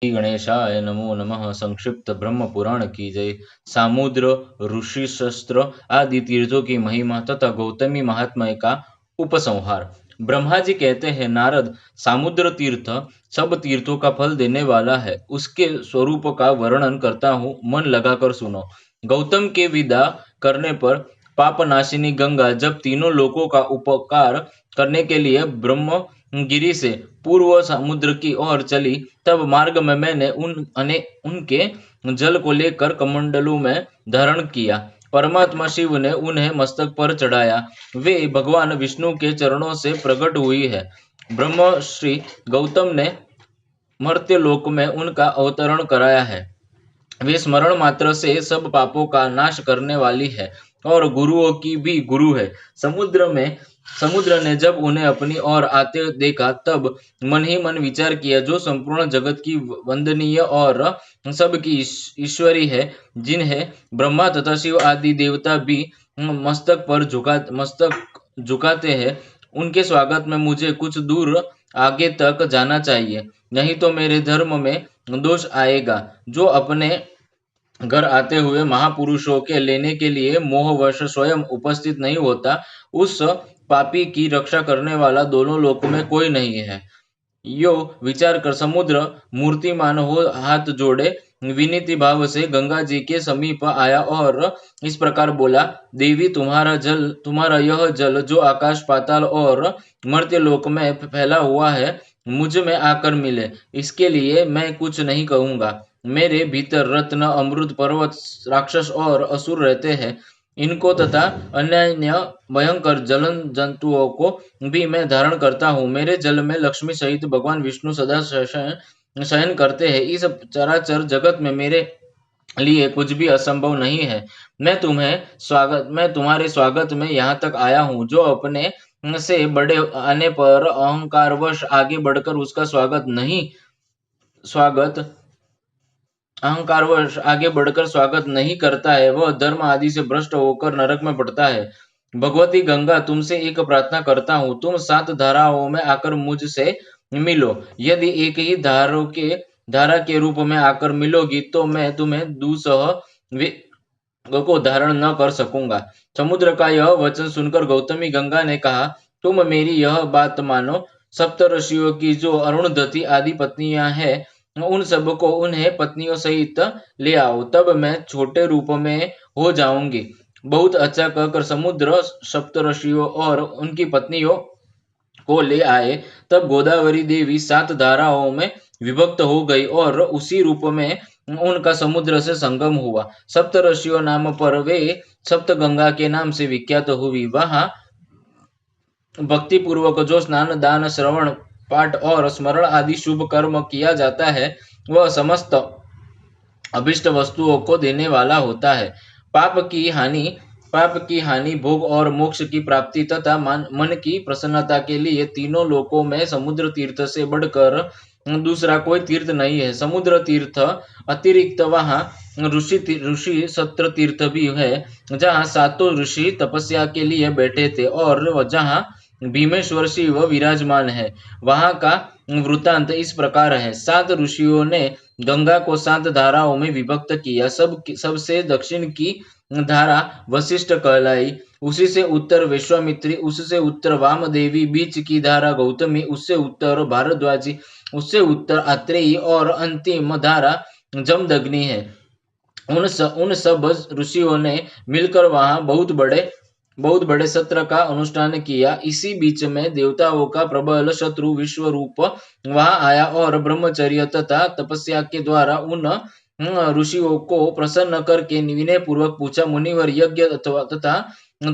श्री गणेशाय नमो नमः। संक्षिप्त ब्रह्म पुराण की जय। सामुद्र, ऋषि शस्त्र आदि तीर्थों की महिमा तथा गौतमी महात्म्य का उपसंहार। ब्रह्मा जी कहते हैं, नारद, सामुद्र तीर्थ सब तीर्थों का फल देने वाला है। उसके स्वरूप का वर्णन करता हूँ, मन लगाकर सुनो। गौतम के विदा करने पर पापनाशिनी गंगा जब तीनों लोकों का उपकार करने के लिए ब्रह्मगिरि से पूर्व समुद्र की ओर चली, तब मार्ग में मैंने उनके जल को लेकर कमंडलू में धारण किया। परमात्मा शिव ने उन्हें मस्तक पर चढ़ाया। वे भगवान विष्णु के चरणों से प्रकट हुई है। ब्रह्म श्री गौतम ने मर्त्यलोक में उनका अवतरण कराया है। वे स्मरण मात्र से सब पापों का नाश करने वाली है और गुरुओं की भी गुरु है। समुद्र ने जब उन्हें अपनी ओर आते देखा, तब मन ही मन विचार किया, जो संपूर्ण जगत की वंदनीय और सबकी ईश्वरी है, जिन्हें ब्रह्मा तथा शिव आदि देवता भी मस्तक झुकाते हैं, उनके स्वागत में मुझे कुछ दूर आगे तक जाना चाहिए, नहीं तो मेरे धर्म में दोष आएगा। जो अपने घर आते हुए महापुरुषों के लेने के लिए मोहवश स्वयं उपस्थित नहीं होता, उस पापी की रक्षा करने वाला दोनों लोकों में कोई नहीं है। यो विचार कर समुद्र मूर्तिमान हो हाथ जोड़े विनीति भाव से गंगा जी के समीप आया और इस प्रकार बोला, देवी, तुम्हारा यह जल जो आकाश पाताल और मर्त्यलोक में फैला हुआ है, मुझ में आकर मिले। इसके लिए मैं कुछ नहीं कहूंगा। मेरे भीतर रत्न, अमृत, पर्वत, राक्षस और असुर रहते हैं। इनको तथा अन्य भयंकर जलन जंतुओं को भी मैं धारण करता हूँ। मेरे जल में लक्ष्मी सहित भगवान विष्णु सदा शयन करते हैं। इस चराचर जगत में मेरे लिए कुछ भी असंभव नहीं है। मैं तुम्हारे स्वागत में यहाँ तक आया हूँ। जो अपने से बड़े आने पर अहंकारवश आगे बढ़कर उसका स्वागत नहीं करता है, वह धर्म आदि से भ्रष्ट होकर नरक में पड़ता है। भगवती गंगा, तुमसे एक प्रार्थना करता हूँ, तुम 7 धाराओं में आकर मुझसे मिलो। यदि एक ही धारा के रूप में आकर मिलोगी, तो मैं तुम्हें दूसह को धारण न कर सकूंगा। समुद्र का यह वचन सुनकर गौतमी गंगा ने कहा, तुम मेरी यह बात मानो। सप्तऋषियों की जो अरुणधति आदि पत्नियां हैं, उन सबको उन्हें पत्नियों सहित ले आओ, तब मैं छोटे रूप में हो जाऊंगी। बहुत अच्छा कहकर समुद्र सप्तऋषियों और उनकी पत्नियों को ले आए। तब गोदावरी देवी 7 धाराओं में विभक्त हो गई और उसी रूप में उनका समुद्र से संगम हुआ। सप्तऋषियों नाम पर वे सप्त गंगा के नाम से विख्यात हुई। वहां भक्ति पूर्वक जो स्नान, दान, श्रवण, पाठ और स्मरण आदि शुभ कर्म किया जाता है, वह समस्त अभिष्ट वस्तुओं को देने वाला होता है। पाप की हानि, भोग और मोक्ष की प्राप्ति तथा मन की प्रसन्नता के लिए तीनों लोकों में समुद्र तीर्थ से बढ़कर दूसरा कोई तीर्थ नहीं है। समुद्र तीर्थ अतिरिक्त वहां ऋषि सत्र तीर्थ भी है, जहाँ 7 ऋषि तपस्या के लिए बैठे थे और जहाँ भीमेश्वर शिव विराजमान है। वहां का वृतांत इस प्रकार है। 7 ऋषियों ने गंगा को 7 धाराओं में विभक्त किया। सबसे दक्षिण की धारा वशिष्ठ कहलाई, उसी से उत्तर विश्वामित्री, उससे उत्तर वामदेवी, बीच की धारा गौतमी, उससे उत्तर भारद्वाजी, उससे उत्तर आत्रेयी और अंतिम धारा जमदग्नि है। उन सब ऋषियों ने मिलकर वहां बहुत बड़े सत्र का अनुष्ठान किया। इसी बीच में देवताओं का प्रबल शत्रु विश्वरूप वहां आया और ब्रह्मचर्य तथा तपस्या के द्वारा उन ऋषियों को प्रसन्न करके विनय पूर्वक पूछा, मुनिवर, यज्ञ तथा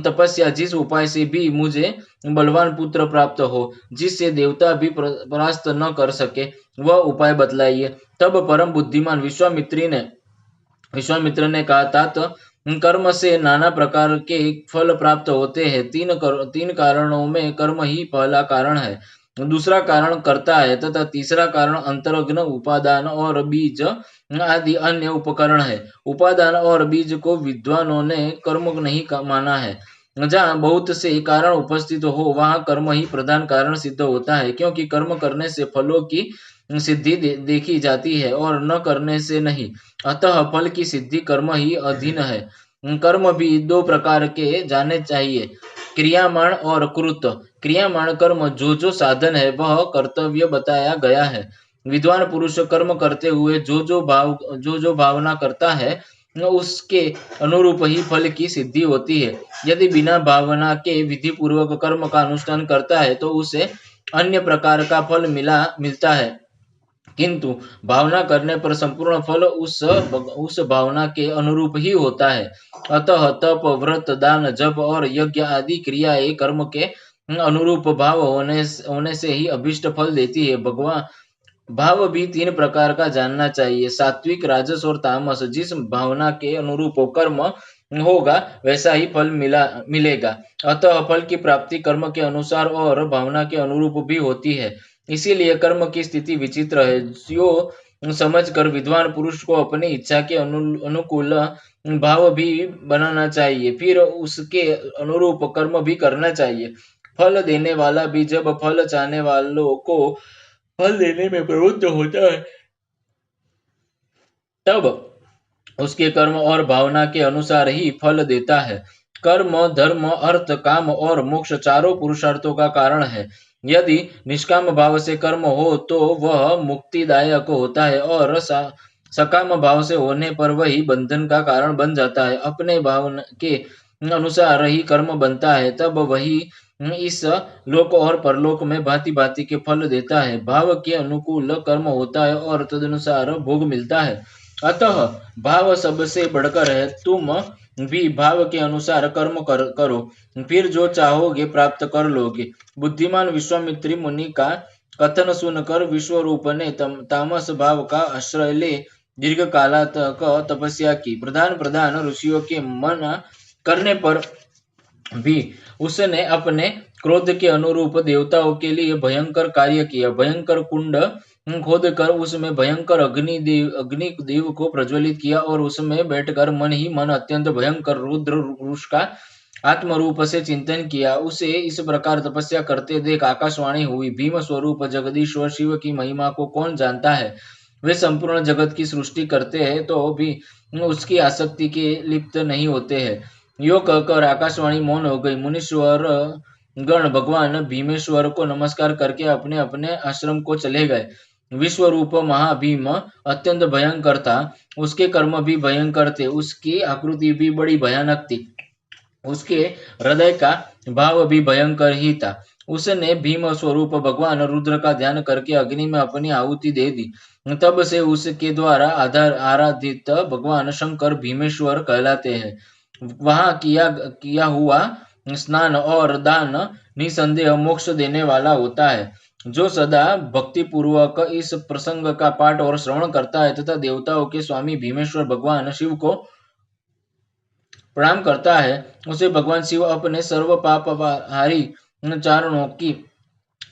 तपस्या जिस उपाय से भी मुझे बलवान पुत्र प्राप्त हो, जिससे देवता भी परास्त न कर सके, वह उपाय बतलाइए। तब परम बुद्धिमान विश्वामित्र ने कहा, तात, कर्म से नाना प्रकार के फल प्राप्त होते हैं। 3 कारणों में कर्म ही पहला कारण है, दूसरा कारण कर्ता है तथा तीसरा कारण अंतरग्न, उपादान और बीज आदि अन्य उपकरण है। उपादान और बीज को विद्वानों ने कर्म नहीं माना है। जहाँ बहुत से कारण उपस्थित हो, वहां कर्म ही प्रधान कारण सिद्ध होता है, क्योंकि कर्म करने से फलों की सिद्धि देखी जाती है और न करने से नहीं। अतः फल की सिद्धि कर्म ही अधीन है। कर्म भी दो प्रकार के जाने चाहिए, क्रियामाण और कृत। क्रियामाण कर्म जो जो साधन है वह कर्तव्य बताया गया है। विद्वान पुरुष कर्म करते हुए जो जो भावना करता है उसके अनुरूप ही फल की सिद्धि होती है। यदि बिना भावना के विधि पूर्वक कर्म का अनुष्ठान करता है तो उसे अन्य प्रकार का फल मिलता है, किंतु भावना करने पर संपूर्ण फल उस भावना के अनुरूप ही होता है। अतः तप, व्रत, दान, जप और यज्ञ आदि क्रियाएं कर्म के अनुरूप भाव होने से ही अभिष्ट फल देती है। भगवान भाव भी तीन प्रकार का जानना चाहिए, सात्विक, राजस और तामस। जिस भावना के अनुरूप कर्म होगा वैसा ही फल मिलेगा। अतः फल की प्राप्ति कर्म के अनुसार और भावना के अनुरूप भी होती है। इसीलिए कर्म की स्थिति विचित्र है। जो समझकर विद्वान पुरुष को अपनी इच्छा के अनुकूल भाव भी बनाना चाहिए, फिर उसके अनुरूप कर्म भी करना चाहिए। फल देने वाला भी जब फल चाहने वालों को फल देने में प्रवृत्त होता है तब उसके कर्म और भावना के अनुसार ही फल देता है। कर्म धर्म, अर्थ, काम और मोक्ष चारों पुरुषार्थों का कारण है। यदि निष्काम भाव से कर्म हो तो वह मुक्तिदायक होता है और सकाम भाव से होने पर वही बंधन का कारण बन जाता है। अपने भावना के अनुसार ही कर्म बनता है, तब वही इस लोक और परलोक में भांति भांति के फल देता है। भाव के अनुकूल कर्म होता है और तदनुसार भोग मिलता है। अतः भाव सबसे बढ़कर है। तुम भी भाव के अनुसार कर्म करो, फिर जो चाहोगे प्राप्त कर लोगे। बुद्धिमान विश्वामित्री मुनि का कथन सुनकर विश्वरूप ने तामस भाव का आश्रय ले दीर्घ काला तक तपस्या की। प्रधान प्रधान ऋषियों के मना करने पर भी उसने अपने क्रोध के अनुरूप देवताओं के लिए भयंकर कार्य किया। भयंकर कुंड खोद कर उसमें भयंकर अग्नि देव को प्रज्वलित किया और उसमें बैठकर मन ही मन अत्यंत भयंकर रुद्र पुरुष का आत्म रूप से चिंतन किया। उसे इस प्रकार तपस्या करते देख आकाशवाणी हुई, भीम स्वरूप जगदीश्वर शिव की महिमा को कौन जानता है। वे संपूर्ण जगत की सृष्टि करते हैं तो भी उसकी आसक्ति के लिप्त नहीं होते हैं। यो कहकर आकाशवाणी मौन हो गई। मुनीश्वर गण भगवान भीमेश्वर को नमस्कार करके अपने अपने आश्रम को चले गए। विश्वरूप महाभीम अत्यंत भयंकर था, उसके कर्म भी भयंकर थे, उसकी आकृति भी बड़ी भयानक थी, उसके हृदय का भाव भी भयंकर ही था। उसने भीम स्वरूप भगवान रुद्र का ध्यान करके अग्नि में अपनी आहुति दे दी। तब से उसके द्वारा आराधित भगवान शंकर भीमेश्वर कहलाते हैं। वहां किया हुआ स्नान और दान निसंदेह मोक्ष देने वाला होता है। जो सदा भक्ति पूर्वक इस प्रसंग का पाठ और श्रवण करता है तथा देवताओं के स्वामी भीमेश्वर भगवान शिव को प्रणाम करता है, उसे भगवान शिव अपने सर्व पापहारी चरणों की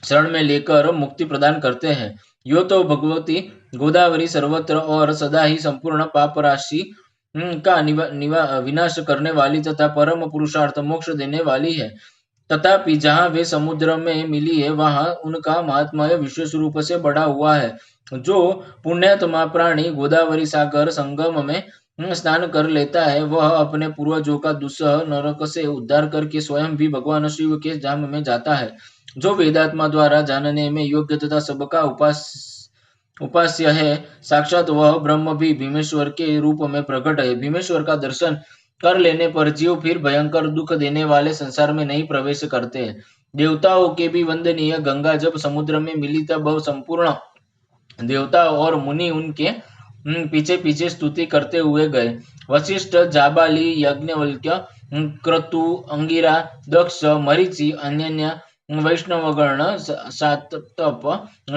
शरण में लेकर मुक्ति प्रदान करते हैं। यो तो भगवती गोदावरी सर्वत्र और सदा ही संपूर्ण पाप राशि का विनाश करने वाली तथा परम पुरुषार्थ मोक्ष देने वाली है। तथापि जहाँ वे समुद्र में मिली है वहां उनका महात्म्य विशेष रूप से बढ़ा हुआ है। जो पुण्यात्मा प्राणी गोदावरी सागर संगम में स्नान कर लेता है वह अपने पूर्वजों का दुस्सह नरक से उद्धार करके स्वयं भी भगवान शिव के धाम में जाता है। जो वेदात्मा द्वारा जानने में योग्य तथा सबका उपास्य है, साक्षात वह ब्रह्म भी भीमेश्वर के रूप में प्रकट है। भीमेश्वर का दर्शन कर लेने पर जीव फिर भयंकर दुख देने वाले संसार में नहीं प्रवेश करते हैं। देवताओं के भी वंदनीय गंगा जब समुद्र में मिली तब संपूर्ण देवता और मुनि उनके पीछे पीछे स्तुति करते हुए गए। वशिष्ठ, जाबाली, यज्ञवल्क्य, क्रतु, अंगिरा, दक्ष, मरीचि, अन्य वैष्णवगण, सातप,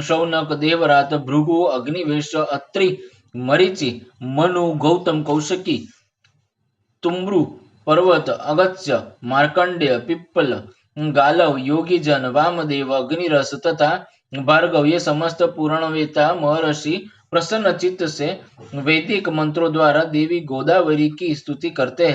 शौनक, देवरात, भृगु, अग्निवेश, अत्रि, मरीचि, मनु, गौतम, कौशिकी, तुम्रु, पर्वत, अगस्त्य, मार्कंडेय, पिप्पल, गालव, योगीजन, वामदेव, अग्निरस तथा भार्गव ये समस्त पुराणवेता महर्षि प्रसन्न चित्त से वैदिक मंत्रों द्वारा देवी गोदावरी की स्तुति करते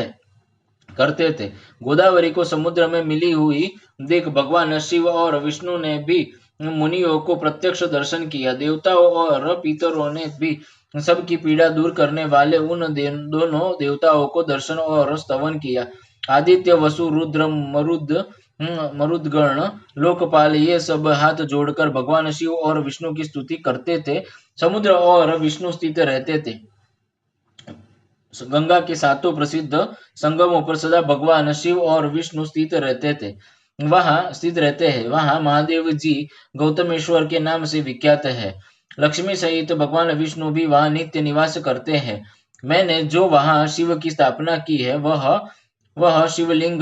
थे। गोदावरी को समुद्र में मिली हुई देख भगवान शिव और विष्णु ने भी मुनियों को प्रत्यक्ष दर्शन किया। देवताओं और पितरों ने भी सबकी पीड़ा दूर करने वाले उन दोनों देवताओं को दर्शन और स्तवन किया। आदित्य, वसु, रुद्र, मरुदगण, लोकपाल ये सब हाथ जोड़कर भगवान शिव और विष्णु की स्तुति करते थे। समुद्र और विष्णु स्थित रहते थे। गंगा के सातों प्रसिद्ध संगमों पर सदा भगवान शिव और विष्णु स्थित रहते हैं। वहां महादेव जी गौतमेश्वर के नाम से विख्यात है। लक्ष्मी सहित भगवान विष्णु भी वहां नित्य निवास करते हैं। मैंने जो वहां शिव की स्थापना की है वह शिवलिंग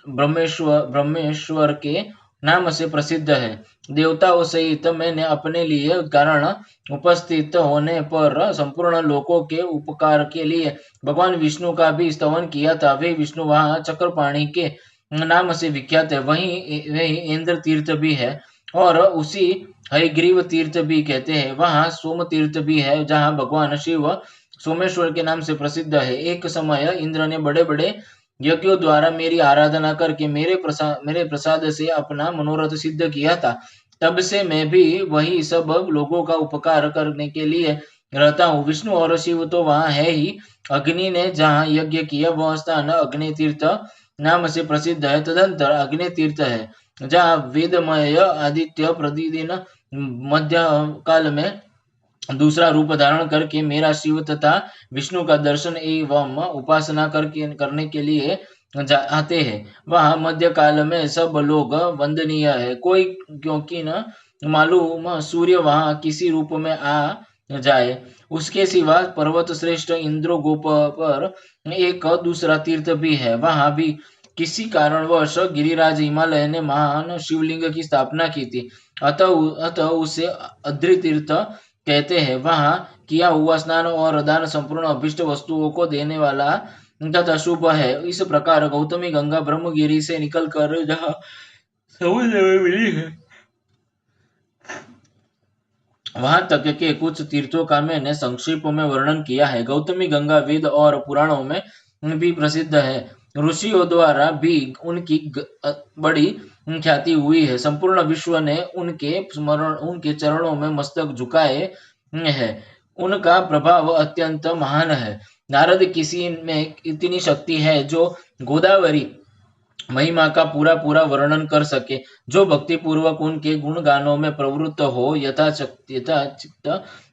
ब्रह्मेश्वर के नाम से प्रसिद्ध है। देवताओं सहित मैंने अपने लिए कारण उपस्थित होने पर संपूर्ण लोकों के उपकार के लिए भगवान विष्णु का भी स्तवन किया था। वे विष्णु वहां चक्रपाणी के नाम से विख्यात है। वही इंद्र तीर्थ भी है और उसी हयग्रीव तीर्थ भी कहते हैं। वहां सोम तीर्थ भी है जहां भगवान शिव सोमेश्वर के नाम से प्रसिद्ध है। एक समय इंद्र ने बड़े बड़े यज्ञों द्वारा मेरी आराधना करके मेरे प्रसाद से अपना मनोरथ सिद्ध किया था। तब से मैं भी वही सब लोगों का उपकार करने के लिए रहता हूँ। विष्णु और शिव तो वहां है ही। अग्नि ने जहाँ यज्ञ किया वह स्थान अग्नि तीर्थ नाम से प्रसिद्ध है। तदंतर अग्नि तीर्थ है जहाँ वेदमय आदित्य प्रतिदिन मध्य काल में दूसरा रूप धारण करके मेरा शिव तथा विष्णु का दर्शन एवं उपासना करने के लिए आते हैं। वहां मध्य काल में सब लोग वंदनीय है। कोई क्योंकि न मालूम सूर्य वहां किसी रूप में आ जाए। उसके सिवा पर्वत श्रेष्ठ इंद्रगोप पर एक दूसरा तीर्थ भी है। वहां भी किसी कारणवश गिरिराज हिमालय ने महान शिवलिंग की स्थापना की थी। अतः उसे अद्रि तीर्थ कहते हैं। वहां किया हुआ स्नान और दान संपूर्ण अभिष्ट वस्तुओं को देने वाला तथा शुभ है। इस प्रकार गौतमी गंगा ब्रह्मगिरी से निकलकर जहाँ समुद्र में मिली है वहां तक के कुछ तीर्थों का मैंने संक्षेप में वर्णन किया है। गौतमी गंगा वेद और पुराणों में भी प्रसिद्ध है। ऋषियों द्वारा भी उनकी बड़ी ख्याति हुई है। संपूर्ण विश्व ने उनके चरणों में मस्तक झुकाए है। उनका प्रभाव अत्यंत महान है। नारद किसी में इतनी शक्ति है जो गोदावरी महिमा का पूरा पूरा वर्णन कर सके। जो भक्ति पूर्वक उनके गुण गानों में प्रवृत्त हो यथाचित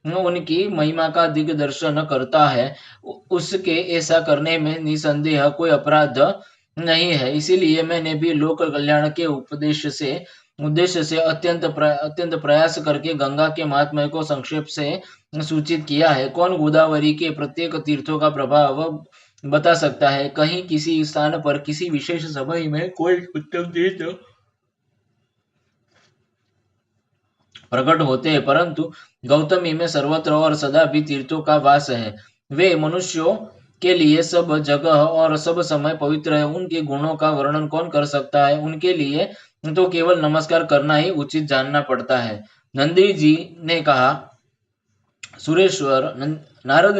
उनकी महिमा का दिग्दर्शन करता है उसके ऐसा करने में निसंदेह कोई अपराध नहीं है। इसीलिए मैंने भी लोक कल्याण के उद्देश्य से अत्यंत प्रयास करके गंगा के महात्म्य को संक्षेप से सूचित किया है। कौन गोदावरी के प्रत्येक तीर्थों का प्रभाव बता सकता है? कहीं किसी स्थान पर किसी विशेष समय में कोई उत्तम तीर्थ प्रकट होते हैं, परंतु गौतमी में सर्वत्र और सदा भी तीर्थों का वास है। वे मनुष्यों के लिए सब जगह और सब समय पवित्र है। उनके गुणों का वर्णन कौन कर सकता है? उनके लिए तो केवल नमस्कार करना ही उचित जानना पड़ता है। नारद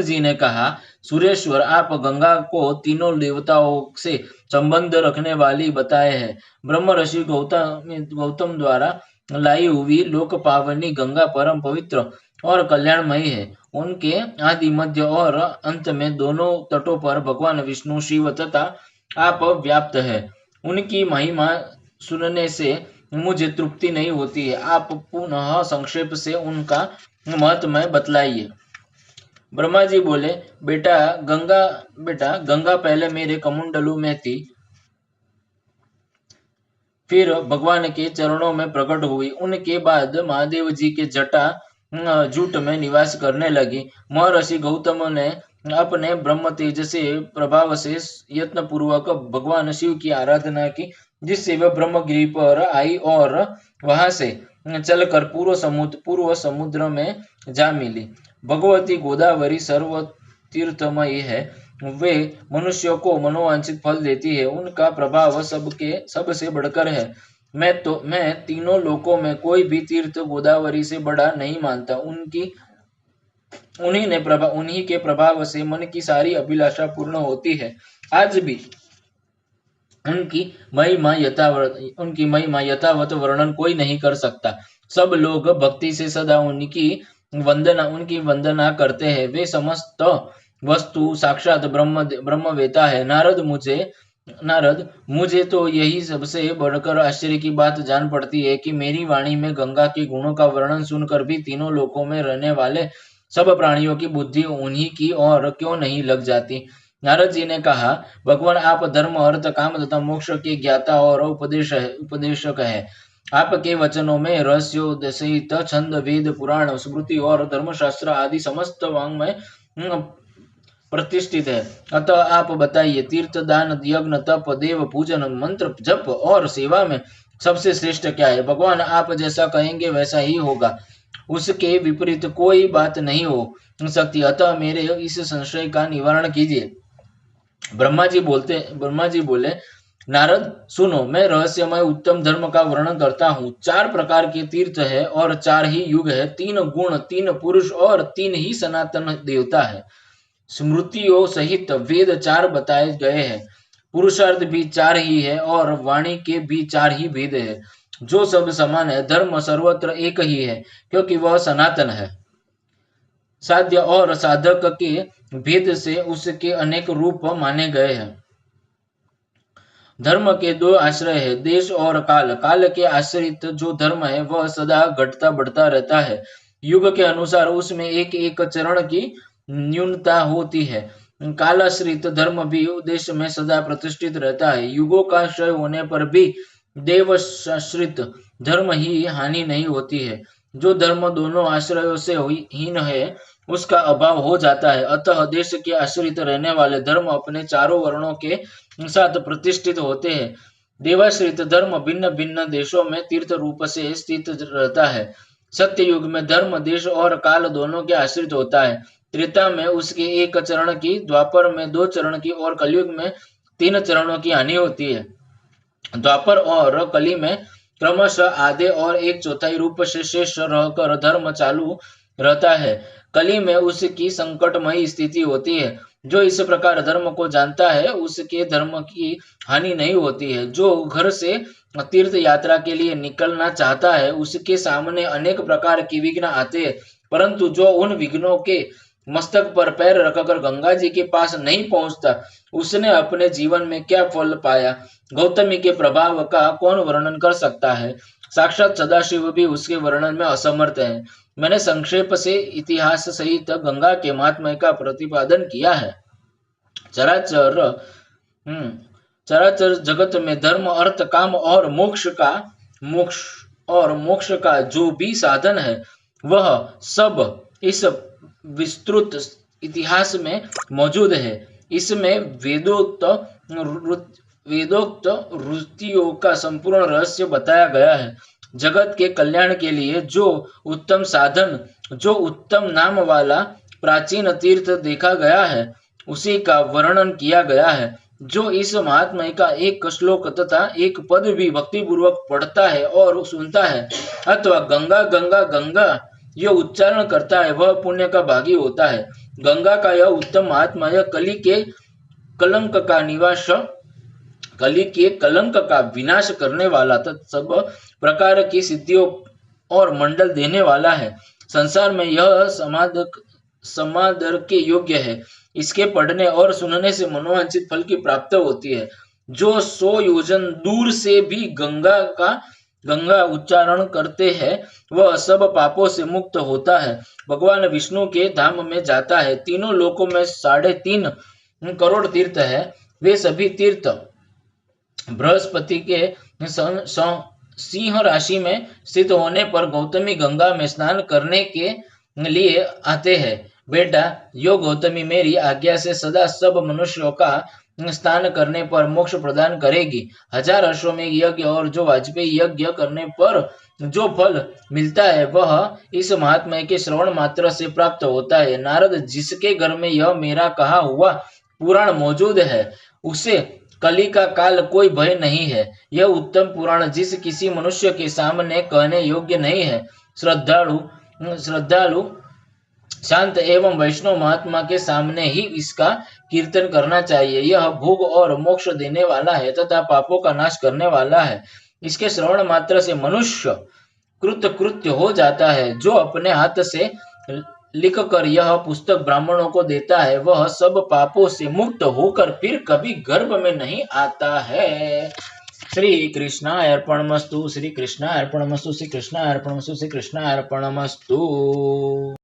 जी ने कहा, सुरेश्वर, आप गंगा को तीनों देवताओं से संबंध रखने वाली बताए हैं। ब्रह्म ऋषि गौतम द्वारा लाई हुई लोक पावनी गंगा परम पवित्र और कल्याणमयी है। उनके आदि मध्य और अंत में दोनों तटों पर भगवान विष्णु शिव तथा आप व्याप्त है। उनकी महिमा सुनने से मुझे तृप्ति नहीं होती है। आप पुनः संक्षेप से उनका महत्व बतलाइए। ब्रह्मा जी बोले, बेटा गंगा पहले मेरे कमंडलू में थी, फिर भगवान के चरणों में प्रकट हुई। उनके बाद महादेव जी के जूट में निवास करने लगी। महर्षि गौतम ने अपने ब्रह्म तेज से प्रभाव से यत्न पूर्वक भगवान शिव की आराधना की, जिससे वह ब्रह्मगिरी पर आई और वहां से चलकर पूर्व समुद्र में जा मिली। भगवती गोदावरी सर्व तीर्थमयी है। वे मनुष्यों को मनोवांछित फल देती है। उनका प्रभाव सबसे बढ़कर है। मैं तीनों लोकों में कोई भी तीर्थ गोदावरी से बड़ा नहीं मानता। उन्हीं के प्रभाव से मन की सारी अभिलाषा पूर्ण होती है। आज भी उनकी महिमा यथावत वर्णन कोई नहीं कर सकता। सब लोग भक्ति से सदा उनकी वंदना करते हैं। वे समस्त वस्तु साक्षात ब्रह्मवेता है। नारद, मुझे तो यही सबसे बढ़कर आश्चर्य की बात जान पड़ती है कि मेरी वाणी में गंगा के गुणों का वर्णन सुनकर भी तीनों लोकों में रहने वाले सब प्राणियों की बुद्धि उन्हीं की ओर क्यों नहीं लग जाती। नारद जी ने कहा, भगवान, आप धर्म, अर्थ, काम तथा मोक्ष के ज्ञाता और उपदेशक है। आपके वचनों में रहस्यों सहित छंद, वेद, पुराण, स्मृति और धर्मशास्त्र आदि समस्त वाङ्मय प्रतिष्ठित है। अतः आप बताइए, तीर्थ, दान, यज्ञ, तप, देव पूजन, मंत्र जप और सेवा में सबसे श्रेष्ठ क्या है? भगवान, आप जैसा कहेंगे वैसा ही होगा, उसके विपरीत कोई बात नहीं हो सकती। अतः मेरे इस संशय का निवारण कीजिए। ब्रह्मा जी बोले, नारद सुनो, मैं रहस्यमय उत्तम धर्म का वर्णन करता हूँ। 4 प्रकार के तीर्थ है और 4 ही युग है। 3 गुण, 3 पुरुष और 3 ही सनातन देवता है। स्मृतियों सहित वेद 4 बताए गए हैं। पुरुषार्थ भी 4 ही है और वाणी के भी 4 ही भेद है। जो सब समान है, धर्म सर्वत्र एक ही है, क्योंकि वह सनातन है। साध्य और साधक के भेद से उसके अनेक रूप माने गए हैं। धर्म के 2 आश्रय है, देश और काल। काल के आश्रित जो धर्म है वह सदा घटता बढ़ता रहता है। युग के अनुसार उसमें एक एक चरण की न्यूनता होती है। कालाश्रित धर्म भी देश में सदा प्रतिष्ठित रहता है। युगों का क्षय होने पर भी देवाश्रित धर्म ही हानि नहीं होती है। जो धर्म दोनों आश्रयों से हीन है, उसका अभाव हो जाता है। अतः देश के आश्रित रहने वाले धर्म अपने चारों वर्णों के साथ प्रतिष्ठित होते हैं। देवाश्रित धर्म भिन्न भिन्न देशों में तीर्थ रूप से स्थित रहता है। सत्य युग में धर्म देश और काल दोनों के आश्रित होता है। त्रेता में उसके 1 चरण की, द्वापर में 2 चरण की और कलयुग में 3 चरणों की हानि होती है। द्वापर और कली में क्रमशः आधे और 1/4 रूप से शेष रहकर धर्म चालू रहता है। कली में उसकी संकटमयी स्थिति होती है। जो इस प्रकार धर्म को जानता है, उसके धर्म की हानि नहीं होती है। जो घर से तीर्थ यात्रा के लिए निकलना चाहता है, उसके सामने अनेक प्रकार के विघ्न आते हैं, परंतु जो उन विघ्नों के मस्तक पर पैर रखकर गंगा जी के पास नहीं पहुंचता, उसने अपने जीवन में क्या फल पाया? गौतमी के प्रभाव का कौन वर्णन कर सकता है? साक्षात सदाशिव भी उसके वर्णन में असमर्थ है। मैंने संक्षेप से इतिहास सहित गंगा के महात्म्य का प्रतिपादन किया है। चराचर जगत में धर्म, अर्थ, काम और मोक्ष का जो भी साधन है, वह सब इस विस्तृत इतिहास में मौजूद है। इसमें वेदोक्त वृत्तियों का संपूर्ण रहस्य बताया गया है। जगत के कल्याण के लिए जो उत्तम साधन, जो उत्तम नाम वाला प्राचीन तीर्थ देखा गया है, उसी का वर्णन किया गया है। जो इस महात्म्य का एक श्लोक तथा एक पद भी भक्तिपूर्वक पढ़ता है और सुनता है, अथवा गंगा गंगा गंगा यह उच्चारण करता है, वह पुण्य का भागी होता है। गंगा का यह उत्तम महात्म्य कली के कलंक का विनाश करने वाला तथा सब प्रकार की सिद्धियों और मंडल देने वाला है। संसार में यह समादर के योग्य है। इसके पढ़ने और सुनने से मनोवांछित फल की प्राप्ति होती है। जो 100 योजन दूर से भी गंगा उच्चारण करते हैं, वह सब पापों से मुक्त होता है, भगवान विष्णु के धाम में जाता है। तीनों लोकों में 3.5 करोड़ तीर्थ है। वे सभी तीर्थ बृहस्पति के सिंह राशि में स्थित होने पर गौतमी गंगा में स्नान करने के लिए आते हैं। बेटा, यो गौतमी मेरी आज्ञा से सदा सब मनुष्यों का स्नान करने पर मोक्ष प्रदान करेगी। 1000 अश्वमेध यज्ञ और जो वाजपेयी यज्ञ करने पर जो फल मिलता है, वह इस महात्म्य के श्रवण मात्र से प्राप्त होता है। नारद, जिसके घर में यह मेरा कहा हुआ पुराण मौजूद है, उसे कली का काल कोई भय नहीं है। यह उत्तम पुराण जिस किसी मनुष्य के सामने कहने योग्य नहीं है। श्रद्धालु शांत एवं वैष्णव महात्मा के सामने ही इसका कीर्तन करना चाहिए। यह भोग और मोक्ष देने वाला है तथा पापों का नाश करने वाला है। इसके श्रवण मात्र से मनुष्य कृत्य हो जाता है। जो अपने हाथ से लिख कर यह पुस्तक ब्राह्मणों को देता है वह सब पापों से मुक्त होकर फिर कभी गर्भ में नहीं आता है। श्री कृष्णाय अर्पणमस्तु, श्री कृष्णाय अर्पणमस्तु, श्री कृष्णाय अर्पणमस्तु, श्री कृष्णाय अर्पणमस्तु।